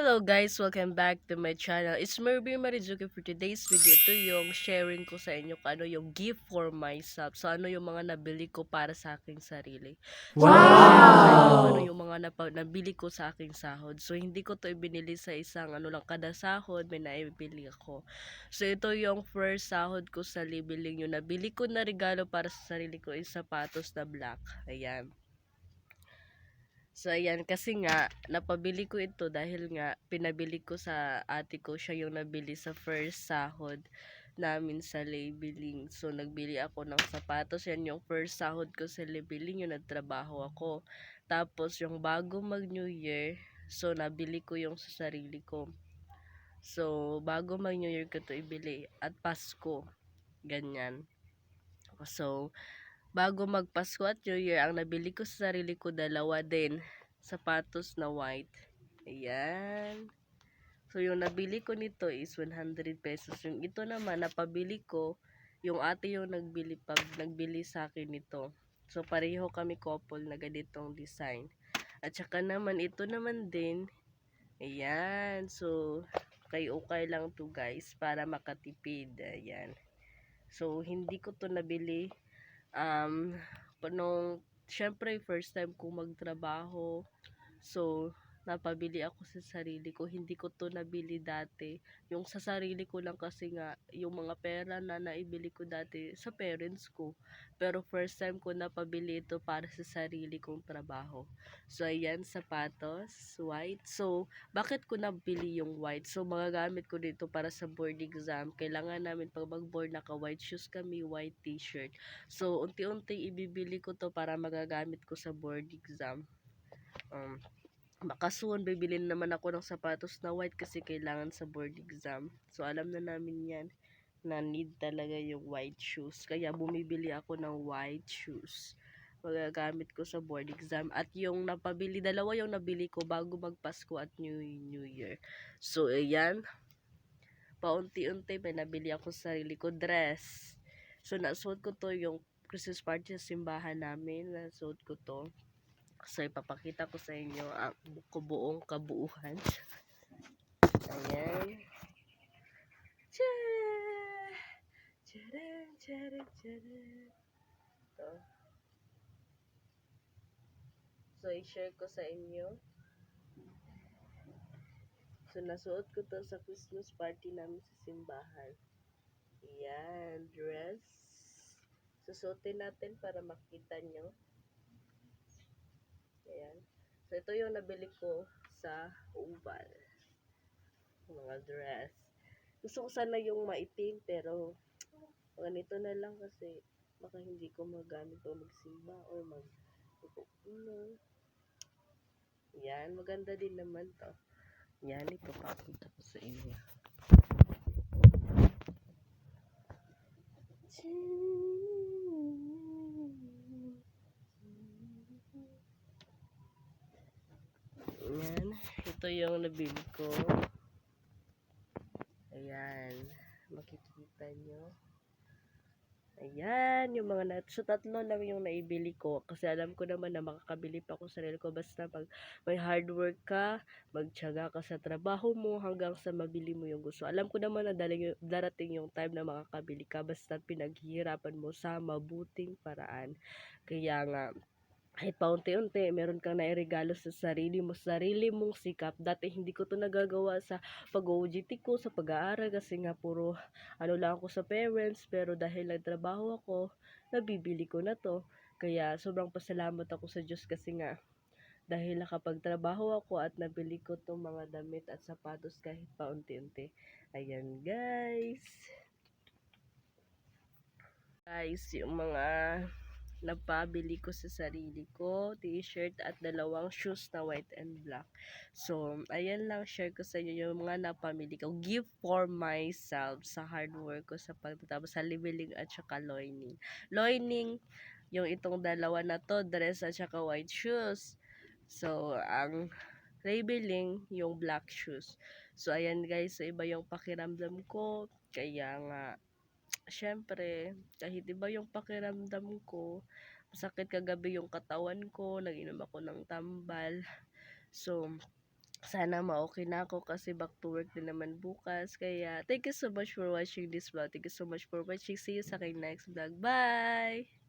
Hello guys, welcome back to my channel. It's Merby Marizuki for today's video. Ito yung sharing ko sa inyo kung ano yung gift for myself. So ano yung mga nabili ko para sa aking sarili. So i-share ko sa inyo kung ano yung mga nabili ko sa aking sahod. So hindi ko to ibinili sa isang ano lang kada sahod, may naibili ako. So ito yung first sahod ko sa libiling yung nabili ko na regalo para sa sarili ko is sapatos na black. Ayan. So, ayan, kasi nga, napabili ko ito dahil nga, pinabili ko sa ate ko, siya yung nabili sa first sahod namin sa labeling. So, nagbili ako ng sapatos, yan yung first sahod ko sa labeling, yung nagtrabaho ako. Tapos, yung bago mag New Year, so, nabili ko yung sa sarili ko. So, bago mag New Year ko to ibili, at Pasko, ganyan. So, bago magpasko at New Year, ang nabili ko sa sarili ko dalawa din. Sapatos na white. Ayan. So, yung nabili ko nito is 100 pesos. Yung ito naman, napabili ko, yung ate yung nagbili sa akin nito. So, pareho kami couple na ganitong design. At saka naman, ito naman din. Ayan. So, okay lang to guys, para makatipid. Ayan. So, hindi ko to nabili nung syempre first time ko magtrabaho, so napabili ako sa sarili ko, hindi ko to nabili dati, yung sa sarili ko lang kasi nga yung mga pera na naibili ko dati sa parents ko, pero first time ko napabili ito para sa sarili kong trabaho. So ayan, sapatos white. So bakit ko nabili yung white? So magagamit ko dito para sa board exam. Kailangan namin pag mag-board, naka white shoes kami, white t-shirt. So, unti-unti ibibili ko to para magagamit ko sa board exam. Um, Baka soon, bibilin naman ako ng sapatos na white kasi kailangan sa board exam. So, alam na namin yan na need talaga yung white shoes. Kaya, bumibili ako ng white shoes. Magagamit ko sa board exam. At yung napabili, dalawa yung nabili ko bago magpasko at New Year. So, ayan. Paunti-unti, may nabili ako sa sarili ko dress. So, nasuot ko to yung Christmas party sa simbahan namin. Nasuot ko to. So, ipapakita ko sa inyo ang buong kabuuhan. Ayan. Tcharam! Tcharam, tcharam, tcharam. Ito. So, i-share ko sa inyo. So, nasuot ko to sa Christmas party namin sa simbahan. Ayan, dress. Susuotin natin para makita nyo. Ayan. So, ito yung nabili ko sa Ubal. Mga dress. Gusto ko sana yung maitim, pero ganito na lang kasi baka hindi ko magamit o magsimba o ano. Yan, maganda din naman to. Yan, ipapakita ko sa inyo. Yan, ito yung nabili ko. Ayan, makikita nyo. Ayan, yung mga so tatlo lang yung naibili ko kasi alam ko naman na makakabili pa ako sa sarili ko basta pag may hard work ka, magtiyaga ka sa trabaho mo hanggang sa mabili mo yung gusto. Alam ko naman na darating yung time na makakabili ka basta pinaghihirapan mo sa mabuting paraan. Kaya nga, kahit paunti-unti, meron kang nairegalo sa sarili mong sikap. Dati hindi ko to nagagawa sa pag-OJT ko, sa pag-aaral, kasi nga puro ano lang ako sa parents, pero dahil nagtrabaho ako, nabibili ko na to. Kaya sobrang pasalamat ako sa Diyos kasi nga, dahil nakapagtrabaho ako at nabili ko tong mga damit at sapatos kahit paunti-unti. Ayan guys. Guys, yung mga napabili ko sa sarili ko, t-shirt at dalawang shoes na white and black. So, ayan lang, share ko sa inyo yung mga napamili ko. Gift for myself sa hard work ko sa pagtatapos sa libeling at saka loining. Loining, yung itong dalawa na to, dress at saka white shoes. So, ang labeling, yung black shoes. So, ayan guys, so iba yung pakiramdam ko. Kaya nga, siyempre kahit iba yung pakiramdam ko, masakit kagabi yung katawan ko, nag-inom ako ng tambal. So, sana ma-okey na ako kasi back to work din naman bukas. Kaya thank you so much for watching this vlog. Thank you so much for watching. See you sa aking next vlog. Bye!